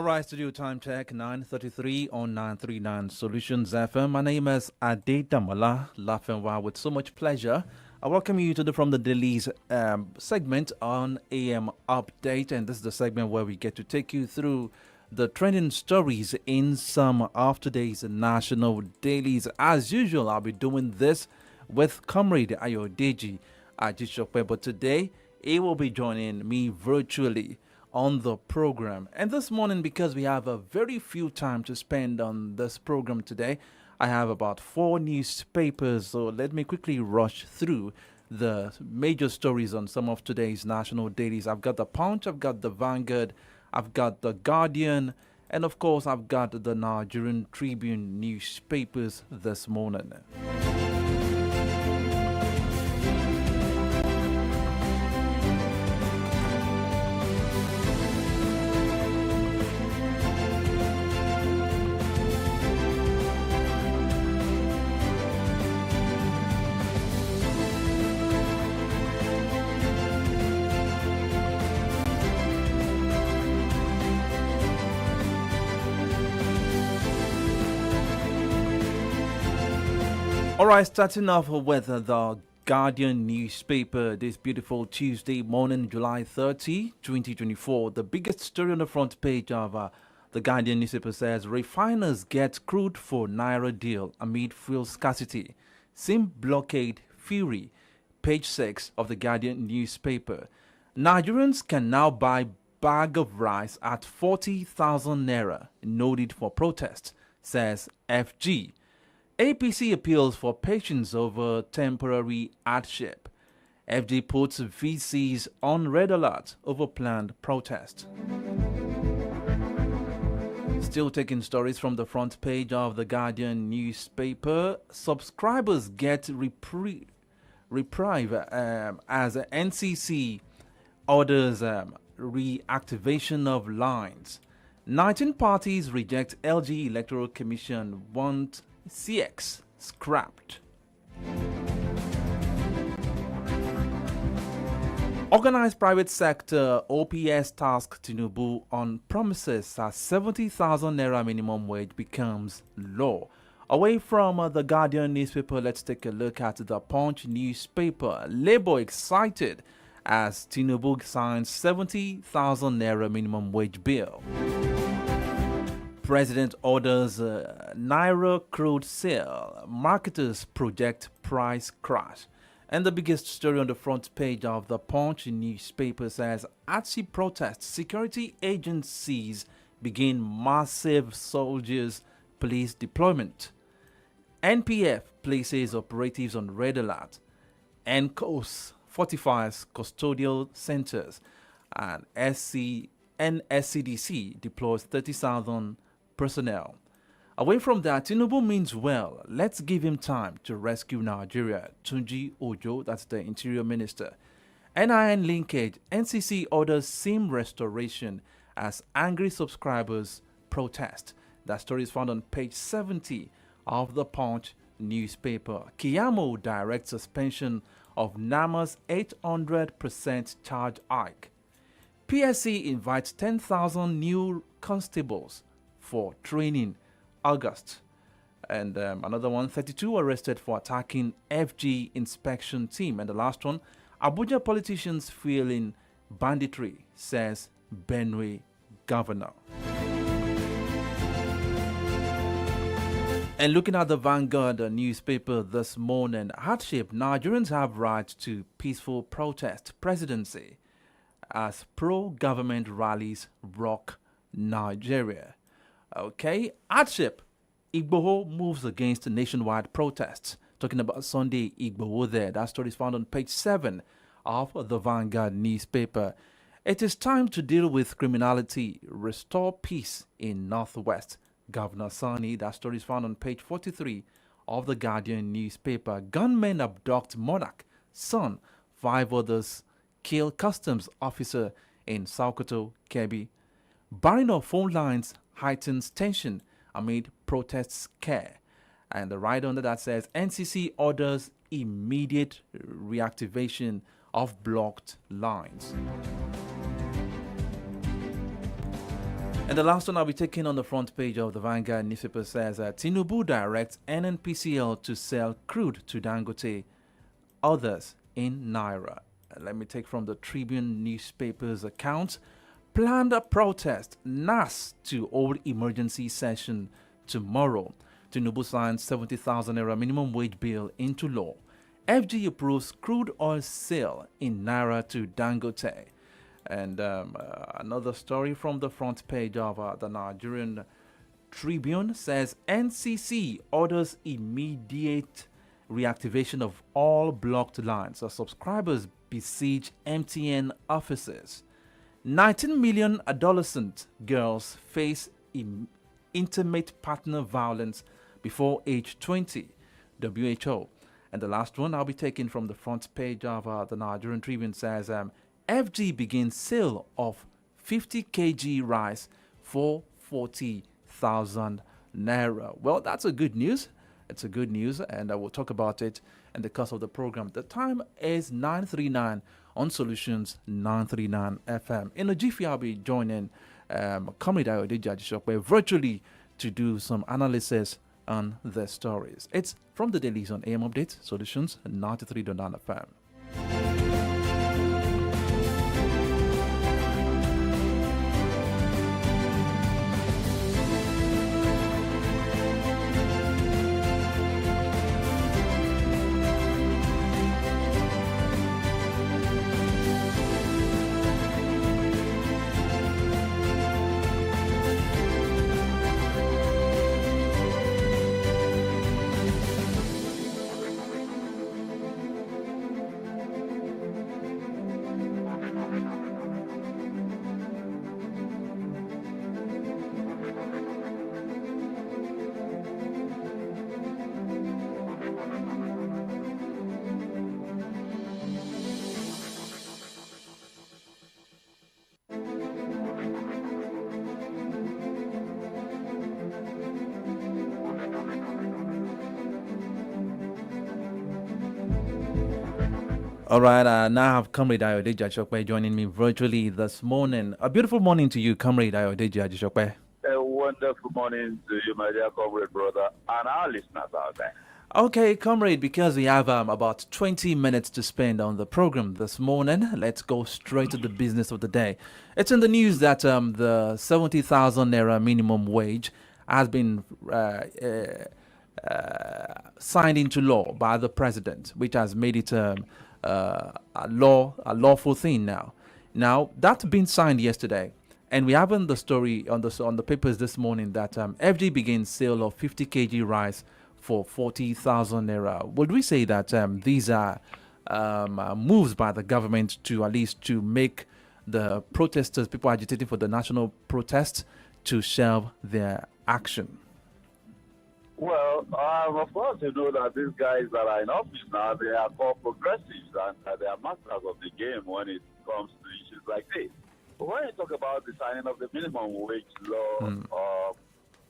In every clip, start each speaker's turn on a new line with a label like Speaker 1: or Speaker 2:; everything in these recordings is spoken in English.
Speaker 1: All right, studio time check 9:33 on 939 Solutions FM. My name is AYODEJI LAFENWA. With so much pleasure, I welcome you to the From the Dailies segment on AM Update, and this is the segment where we get to take you through the trending stories in some of today's national dailies. As usual, I'll be doing this with Comrade AYODEJI AJISOPE, but today he will be joining me virtually on the program. And this morning, because we have a very few time to spend on this program today, I have about 4 newspapers. So let me quickly rush through the major stories on some of today's national dailies. I've got the Punch, I've got the Vanguard, I've got the Guardian, and of course I've got the Nigerian Tribune newspapers this morning. All right, starting off with the Guardian newspaper this beautiful Tuesday morning, July 30, 2024. The biggest story on the front page of the Guardian newspaper says, refiners get crude for Naira deal amid fuel scarcity. SIM blockade fury. Page 6 of the Guardian newspaper. Nigerians can now buy bag of rice at 40,000 Naira. No need for protest, says FG. APC appeals for patience over temporary hardship. FD puts VCs on red alert over planned protest. Still taking stories from the front page of the Guardian newspaper. Subscribers get reprieve as NCC orders reactivation of lines. 19 parties reject LG Electoral Commission want CX scrapped. Organized private sector OPS task Tinubu on promises as 70,000 Naira minimum wage becomes law. Away from the Guardian newspaper, let's take a look at the Punch newspaper. Labour excited as Tinubu signs 70,000 Naira minimum wage bill. President orders Naira crude sale. Marketers project price crash. And the biggest story on the front page of the Punch newspaper says, ATSI protests. Security agencies begin massive soldiers police deployment. NPF places operatives on red alert. NCOS fortifies custodial centers. And NSCDC deploys 30,000 personnel. Away from that, Tinubu means well. Let's give him time to rescue Nigeria. Tunji Ojo, that's the Interior Minister. NIN linkage, NCC orders SIM restoration as angry subscribers protest. That story is found on page 70 of the Punch newspaper. Kiyamo directs suspension of NAMA's 800% charge hike. PSC invites 10,000 new constables for training August. And another one, 32 arrested for attacking FG inspection team. And the last one, Abuja politicians feeling banditry, says Benue governor. And looking at the Vanguard newspaper this morning, hardship, Nigerians have right to peaceful protest. Presidency as pro-government rallies rock Nigeria. Okay, hardship. Igboho moves against nationwide protests. Talking about Sunday Igboho there. That story is found on page 7 of the Vanguard newspaper. It is time to deal with criminality. Restore peace in Northwest. Governor Sani. That story is found on page 43 of the Guardian newspaper. Gunmen abduct monarch. Son. 5 others kill customs officer in Sokoto, Kebbi. Barring of phone lines heightens tension amid protests scare. And the right under that says NCC orders immediate reactivation of blocked lines. And the last one I'll be taking on the front page of the Vanguard newspaper says that Tinubu directs NNPCL to sell crude to Dangote, others in Naira. Let me take from the Tribune newspaper's account. Planned a protest, NAS to hold emergency session tomorrow. Tinubu signs 70,000 naira minimum wage bill into law. FG approves crude oil sale in Naira to Dangote. And another story from the front page of the Nigerian Tribune says NCC orders immediate reactivation of all blocked lines as subscribers besiege MTN offices. 19 million adolescent girls face intimate partner violence before age 20, WHO. And the last one I'll be taking from the front page of the Nigerian Tribune says FG begins sale of 50 kg rice for 40,000 naira. Well, that's a good news. It's a good news, and I will talk about it in the course of the program. The time is 9:39 on Solutions 939 FM. In a jiffy, I'll be joining Comrade AYODEJI AJISOPE virtually to do some analysis on the stories. It's from the Dailies on AM Update, Solutions 93.9 FM. All right, now I have Comrade AYODEJI AJISOPE joining me virtually this morning. A beautiful morning to you, Comrade AYODEJI AJISOPE.
Speaker 2: A wonderful morning to you, my dear comrade brother, and our listeners out there.
Speaker 1: Okay, Comrade, because we have about 20 minutes to spend on the program this morning, let's go straight to the business of the day. It's in the news that the 70,000 naira minimum wage has been signed into law by the president, which has made it a lawful thing now. Now, that's been signed yesterday. And we have on the story on the papers this morning that FG begins sale of 50 kg rice for 40,000 naira. Would we say that these are moves by the government to at least to make the protesters, people agitating for the national protest, to shelve their action?
Speaker 2: Well, of course, you know that these guys that are in office now, they are called progressives and they are masters of the game when it comes to issues like this. But when you talk about the signing of the minimum wage law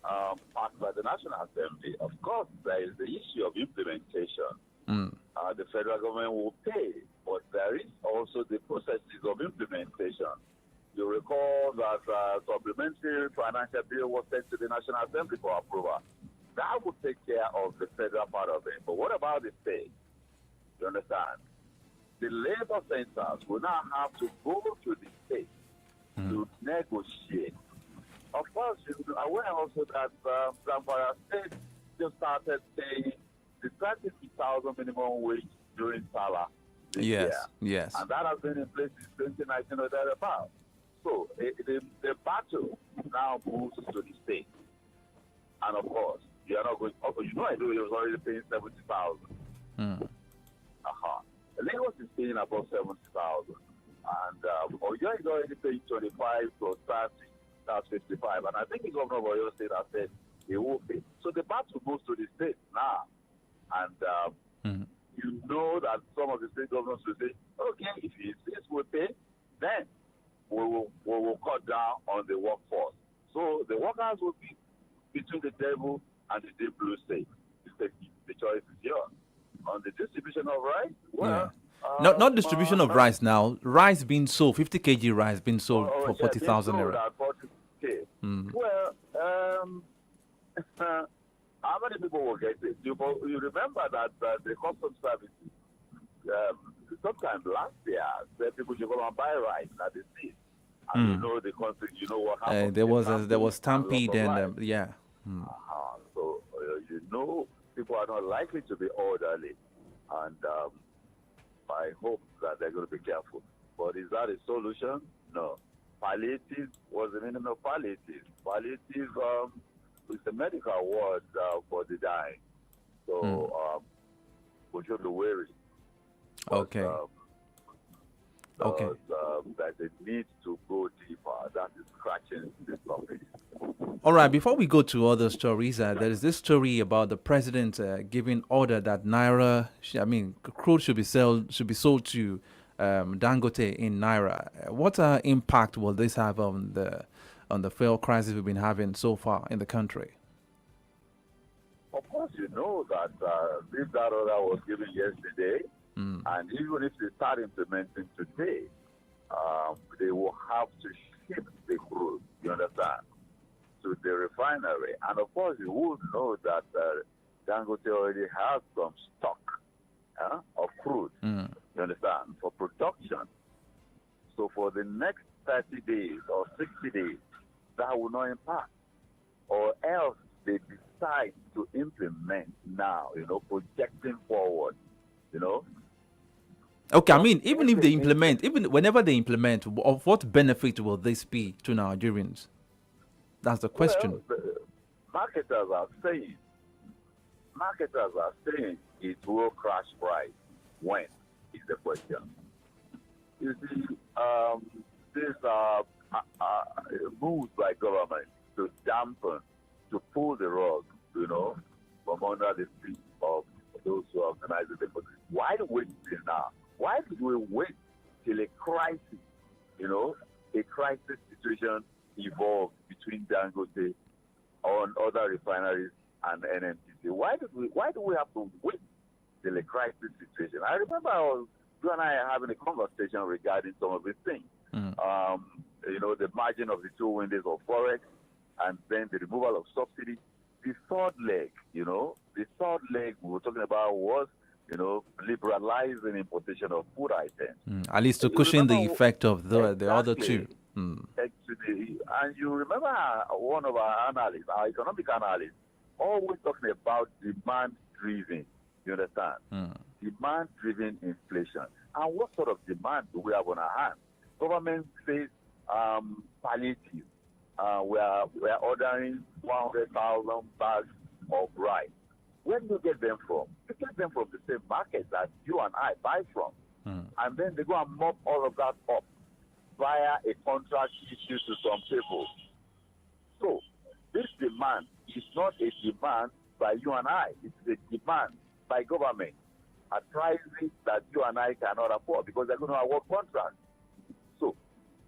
Speaker 2: passed by the National Assembly, of course, there is the issue of implementation. The federal government will pay, but there is also the processes of implementation. You recall that supplementary financial bill was sent to the National Assembly for approval. That would take care of the federal part of it. But what about the state? You understand? The labor centers will now have to go to the state to negotiate. Of course, you're aware also that Zamfara State just started paying the 30,000 minimum wage during Salah this year.
Speaker 1: Yes.
Speaker 2: And that has been in place since 2019 or thereabouts. So the battle now moves to the state. And of course, you are not going. You know, I know he was already paying 70,000. Lagos is paying about 70,000, and Oyo is already paying 25 plus 30. That's 55. And I think the governor of Oyo State has said he will pay. So the battle goes to the state now, and you know that some of the state governors will say, okay, if he says we pay, then we will cut down on the workforce. So the workers will be between the devil and the deep blue state. The choice is yours. On the distribution of rice, well,
Speaker 1: not distribution of rice now. Rice being sold, 50 kg rice being sold for 40,000 naira.
Speaker 2: 40K. Well, how many people will get it? You remember that the custom service sometime last year said people should go and buy rice at the seed. And you know the country, you know what happened.
Speaker 1: There was stampede and yeah.
Speaker 2: So you know people are not likely to be orderly, and I hope that they're going to be careful. But is that a solution? No. Palliative was the meaning of palliative. Palliative is the medical word for the dying. So we should be wary.
Speaker 1: Okay. Okay.
Speaker 2: That they need to go deeper. That is scratching the surface.
Speaker 1: All right. Before we go to other stories, there is this story about the president giving order that naira, crude should be sold to Dangote in naira. What impact will this have on the fuel crisis we've been having so far in the country?
Speaker 2: Of course, you know that if that order was given yesterday, and even if they start implementing today, they will have to ship the crude, you understand, to the refinery. And of course, you would know that Dangote already has some stock of crude, you understand, for production. So for the next 30 days or 60 days, that will not impact. Or else they decide to implement now, projecting forward,
Speaker 1: Okay, even if they implement, even whenever they implement, of what benefit will this be to Nigerians? That's the question.
Speaker 2: Well, marketers are saying it will crash price. When is the question? You see, these are moves by government to dampen, to pull the rug, from under the feet of those who organize the deposit. Why do we wait till now? Why did we wait till a crisis, a crisis situation evolved between Dangote on other refineries and NMTC? Why do we have to wait till a crisis situation? I remember you and I are having a conversation regarding some of these things. The margin of the two windows of Forex, and then the removal of subsidy. The third leg, we were talking about was, liberalizing importation of food items.
Speaker 1: At least to cushion the effect of the other two.
Speaker 2: Actually, and you remember one of our analysts, our economic analysts, always talking about demand-driven, you understand? Demand-driven inflation. And what sort of demand do we have on our hands? Government says palliative. We are ordering 100,000 bags of rice. Where do you get them from? You get them from the same market that you and I buy from. And then they go and mop all of that up via a contract issued to some people. So this demand is not a demand by you and I. It's a demand by government at prices that you and I cannot afford because they're going to award contracts. So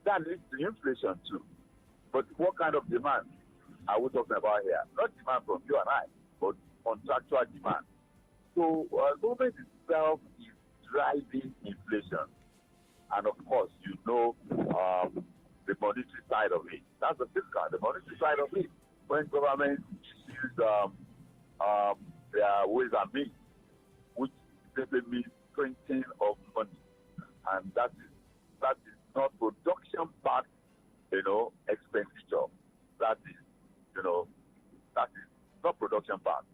Speaker 2: that leads to inflation too. But what kind of demand are we talking about here? Not demand from you and I, but contractual demand. So government itself is driving inflation. And of course, the monetary side of it. That's the fiscal, the monetary side of it. When government issues their ways and means, which simply means printing of money. And that is not production-backed, expenditure. That is not production-backed.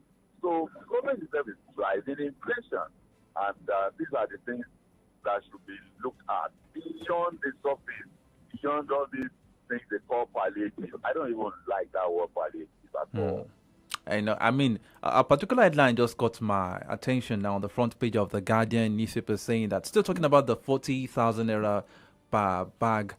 Speaker 2: So government itself is driving inflation. And these are the things that should be looked at beyond the surface, beyond all these things they call palliative. I don't even like that word palliative at all.
Speaker 1: I know. A particular headline just got my attention now on the front page of the Guardian newspaper, saying that, still talking about the 40,000 naira per bag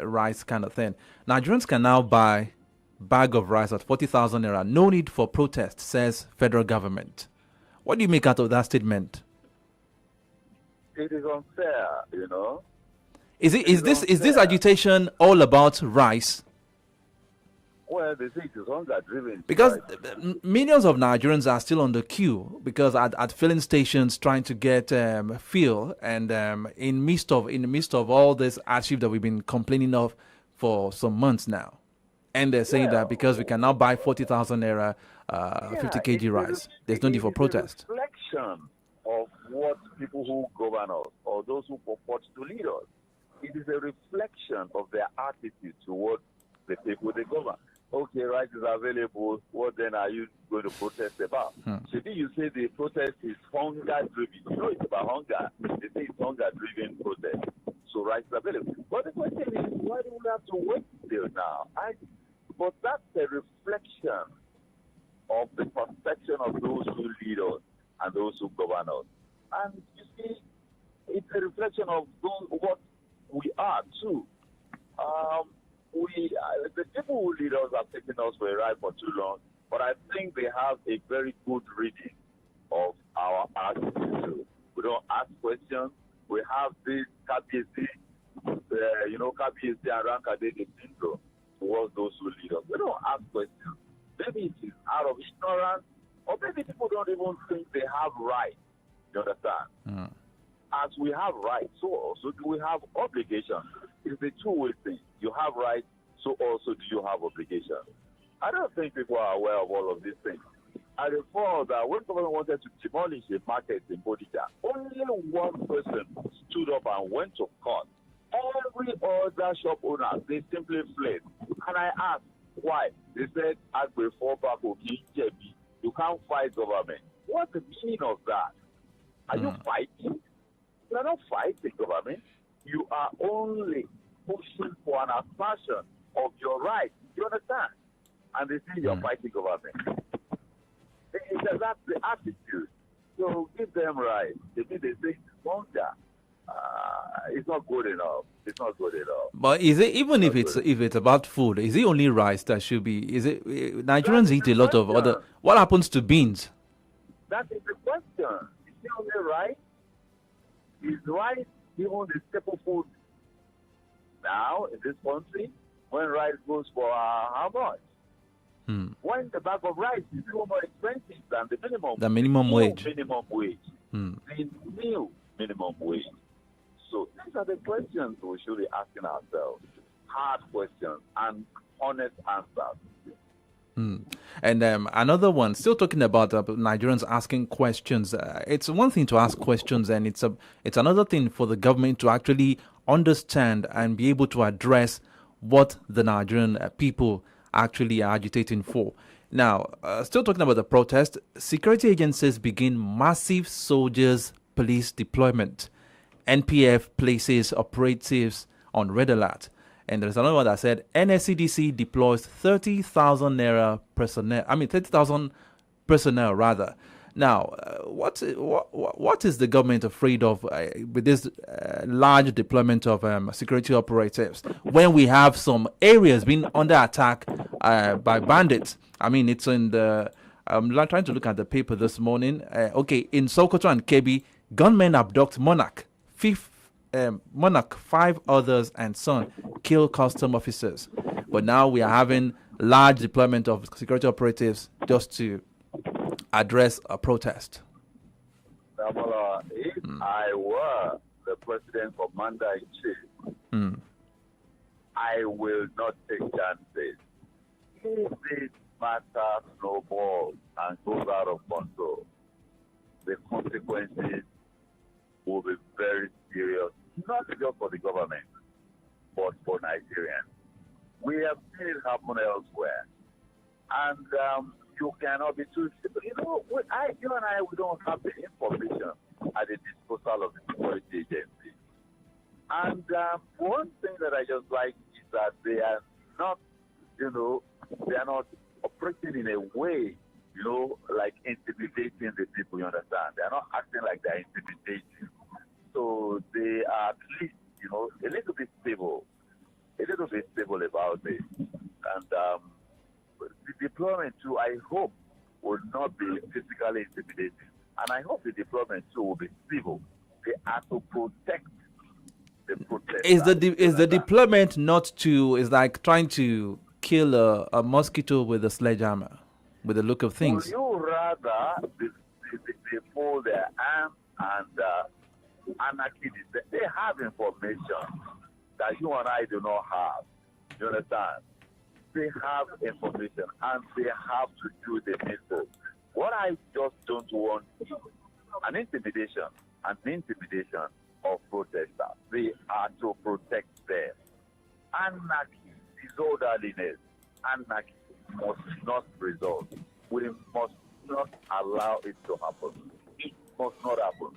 Speaker 1: rice kind of thing. Nigerians can now buy bag of rice at 40,000 naira. No need for protest, says federal government. What do you make out of that statement?
Speaker 2: It is unfair,
Speaker 1: Is this agitation all about rice?
Speaker 2: Well, they say it is hunger-driven.
Speaker 1: Because millions of Nigerians are still on the queue because at filling stations trying to get fuel, and in the midst of all this hardship that we've been complaining of for some months now. And they're saying
Speaker 2: Yeah,
Speaker 1: that because we can now buy 40,000 naira,
Speaker 2: yeah,
Speaker 1: 50 kg rice, there's no need for
Speaker 2: it is a
Speaker 1: protest.
Speaker 2: reflection of what people who govern us or those who purport to lead us. It is a reflection of their attitude towards the people they govern. Okay, rice is available. What then are you going to protest about? Maybe you say the protest is hunger driven. You know it's about hunger. They say it's hunger driven protest. So rice is available. But the question is, why do we have to wait till now? But that's a reflection of the perception of those who lead us and those who govern us. And you see, it's a reflection of what we are too. The people who lead us have taken us for a ride for too long, but I think they have a very good reading of our attitude. We don't ask questions. We have this KBC, KBC and Rankadede syndrome towards those who lead us. We don't ask questions. Maybe it is out of ignorance, or maybe people don't even think they have rights. You understand? As we have rights, so also do we have obligations. It's a two-way thing. You have rights, so also do you have obligations. I don't think people are aware of all of these things. I recall that when government wanted to demolish a market in Bodija, only one person stood up and went to court. Every other shop owner, they simply fled. And I asked, why? They said, you can't fight government. What's the meaning of that? Are you fighting? You are not fighting government. You are only pushing for an assertion of your right. You understand? And they say you're fighting government. That's the attitude. So give them right. They say hunger. It's not good enough. It's not good enough.
Speaker 1: But is it, even if it's about food, is it only rice that should be? Is it Nigerians eat a lot of other? What happens to beans?
Speaker 2: That is the question. Is it only rice? Is rice even the staple food now in this country? When rice goes for how much? When the bag of rice is even more expensive than the minimum
Speaker 1: wage.
Speaker 2: Minimum wage. The new minimum wage. So these are the questions we should be asking ourselves. Hard questions and honest answers.
Speaker 1: And another one, still talking about Nigerians asking questions. It's one thing to ask questions, and it's another thing for the government to actually understand and be able to address what the Nigerian people actually are agitating for. Now, still talking about the protest, security agencies begin massive soldiers police deployment. NPF places operatives on red alert. And there's another one that said NSCDC deploys 30,000 naira personnel. 30,000 personnel rather. Now, what is the government afraid of with this large deployment of security operatives when we have some areas being under attack by bandits? It's in the. I'm trying to look at the paper this morning. In Sokoto and Kebbi, gunmen abduct monarch. Monarch, 5 others and son kill custom officers. But now we are having large deployment of security operatives just to address a protest.
Speaker 2: If I were the president commander-in-chief, I will not take chances. If this matter snowballs and goes out of control, the consequences will be very serious, not just for the government, but for Nigerians. We have seen it happen elsewhere. And you cannot be too simple. You and I, we don't have the information at the disposal of the security agency. And one thing that I just like is that they are not, they are not operating in a way, like intimidating the people, you understand? They are not acting like they are intimidating. So they are at least, a little bit stable about it. And the deployment too, I hope, will not be physically intimidating. And I hope the deployment too will be civil. They are to protect the protesters.
Speaker 1: Is the deployment not to, is like trying to kill a mosquito with a sledgehammer, with the look of things?
Speaker 2: Would you rather they fold their arms and anarchy? They have information that you and I do not have. You understand? they have information and they have to do the needful. What I just don't want is an intimidation of protesters. They are to protect them. Anarchy, disorderliness, anarchy must not result. We must not allow it to happen. It must not happen.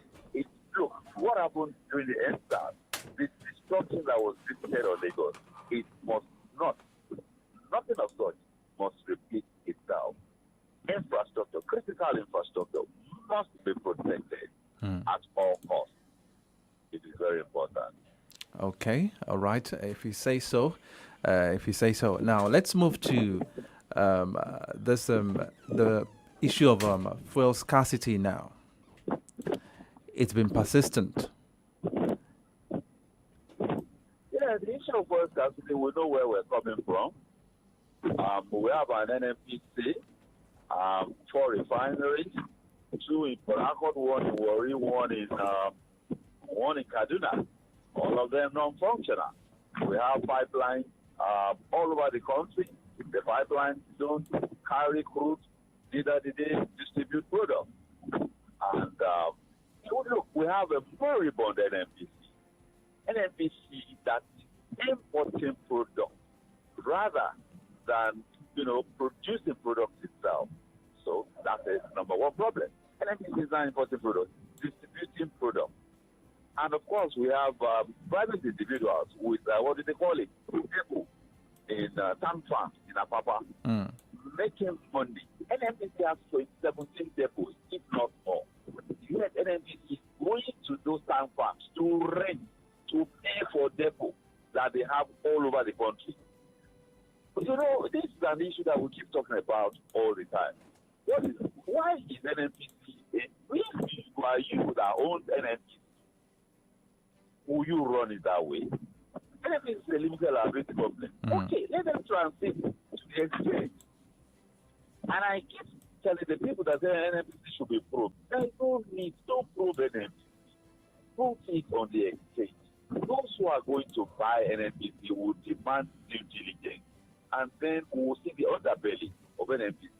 Speaker 2: Look, what happened during the EndSARS, the destruction that was visited on Lagos, it must not, nothing of such must repeat itself. Infrastructure, critical infrastructure must be protected at all costs. It is very important.
Speaker 1: Okay, all right. If you say so, Now let's move to the issue of fuel scarcity. Now, it's been persistent.
Speaker 2: Yeah, the issue of fuel scarcity, we know where we're coming from. We have an NNPC, 4 refineries, 2 in Port Harcourt, 1 in Warri, 1 in Kaduna. All of them non-functional. We have pipelines all over the country. The pipelines don't carry crude, neither do they distribute product. And look, we have a moribund NNPC that is importing product rather than producing products itself. So that's the number one problem. NNPC is not importing products, distributing products. And of course, we have private individuals with, what do they call it? People in tank farms in Apapa making money. NNPC has 17 depots, if not more. Yet NNPC is going to those tank farms to rent, to pay for depot that they have all over the country. But this is an issue that we keep talking about all the time. Why is NNPC, if you are you that owns NNPC, will you run it that way? NNPC is a limited liability company. Okay, let them transit to the exchange. And I keep telling the people that the NNPC should be proved. There's no need, don't prove NNPC. Prove it on the exchange. Those who are going to buy NNPC will demand due diligence. And then we will see the underbelly of NNPC.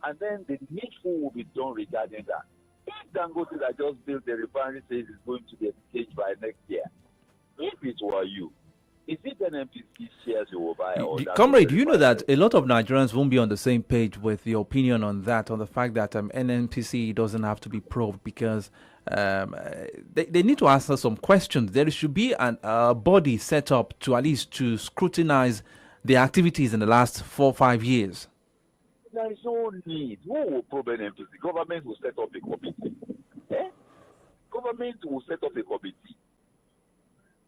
Speaker 2: And then the needful will be done regarding that. If Dangote that just built the refinery says it's going to be exchanged by next year, if it were you, is it NNPC shares you will buy?
Speaker 1: Comrade, do you know that a lot of Nigerians won't be on the same page with your opinion on that, on the fact that NNPC doesn't have to be probed because they need to answer some questions. There should be a body set up to at least to scrutinize the activities in the last 4 or 5 years.
Speaker 2: There is no need. Who will probe NNPC? Government will set up a committee. Government will set up a committee.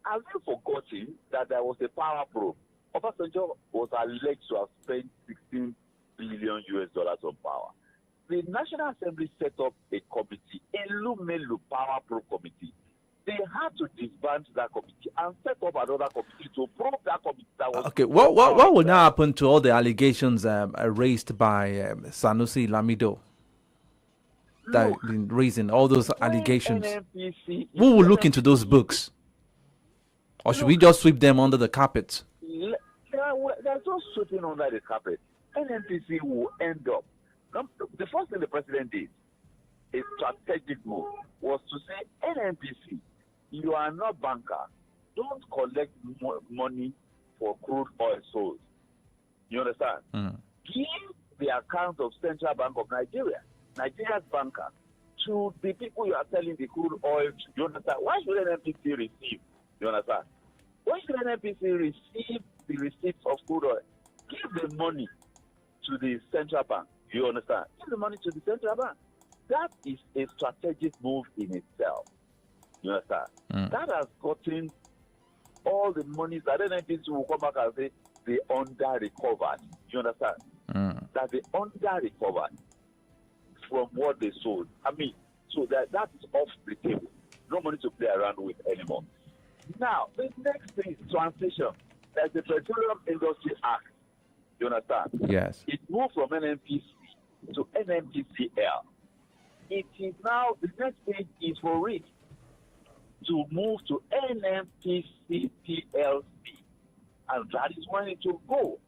Speaker 2: Have you forgotten that there was a power probe? Obasanjo was alleged to have spent $16 billion on power. The National Assembly set up a committee, a Lumelu Power Probe Committee. They had to disband that committee and set up another committee to probe that committee. That was
Speaker 1: okay, what will now happen to all the allegations raised by Sanusi Lamido? That have been raising all those allegations. Who will look into those books? Or should we just sweep them under the carpet?
Speaker 2: They're just sweeping under the carpet. NNPC will end up. The first thing the president did, a strategic move, was to say, NNPC, you are not banker. Don't collect money for crude oil sold. You understand? Give the account of Central Bank of Nigeria, Nigeria's banker, to the people you are selling the crude oil to. You understand? Why should NNPC receive? You understand? Why should NNPC receive the receipts of crude oil? Give the money to the Central Bank. You understand? Give the money to the Central Bank. That is a strategic move in itself. You understand? That has gotten all the monies that NNPC will come back and say they under-recovered. You understand? That they under-recovered from what they sold. I mean, so that is off the table. No money to play around with anymore. Now, the next thing is transition. There's the Petroleum Industry Act. You understand?
Speaker 1: Yes.
Speaker 2: It moved from NNPC to NNPCL. It is now, the next stage is for it to move to NNPC PLC. And that is when it will go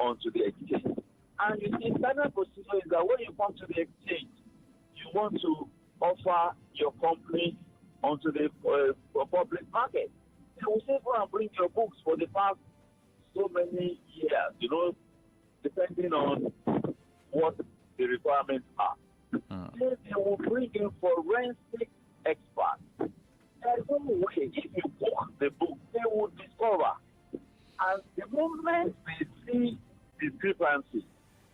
Speaker 2: onto the exchange. And you see, standard procedure is that when you come to the exchange, you want to offer your company onto the public market. They will say, go and bring your books for the past so many years, you know, depending on what the requirements are. Then they will bring in forensic experts. There's no way, if you book the book, they will discover. And the moment they see discrepancy,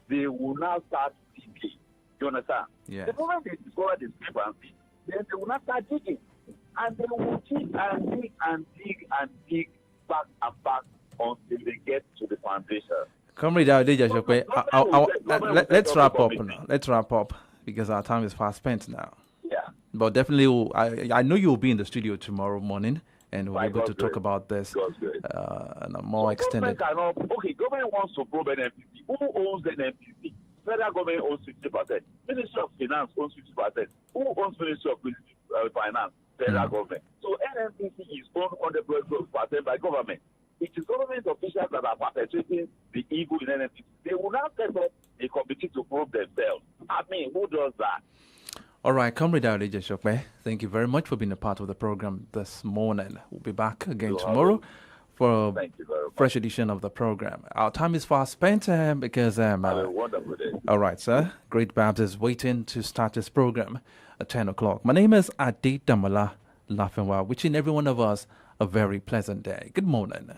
Speaker 2: they will now start digging. You understand?
Speaker 1: Yes.
Speaker 2: The moment they discover discrepancy, then they will not start digging. And they will dig and dig and dig and dig back and back until they get to the foundation.
Speaker 1: Comrade AJISOPE, let's wrap up now. Let's wrap up because our time is fast spent now.
Speaker 2: Yeah.
Speaker 1: But definitely, I know you'll be in the studio tomorrow morning and we'll be able to talk about this in a more extended.
Speaker 2: Government wants to probe NNPC. Who owns the NNPC? Federal government owns 60%. Ministry of Finance owns 50%. Who owns Ministry of Finance? Federal government. So NNPC is owned 100% by government. It is government officials that are perpetrating the evil in NNPC. They will now set up a committee to probe themselves. I mean, who does that?
Speaker 1: All right, Comrade AJISOPE, thank you very much for being a part of the program this morning. We'll be back again tomorrow for a fresh edition of the program. Our time is fast spent because...
Speaker 2: Have a wonderful day.
Speaker 1: All right, sir. Great Babs is waiting to start this program at 10 o'clock. My name is AYODEJI LAFENWA, wishing every one of us a very pleasant day. Good morning.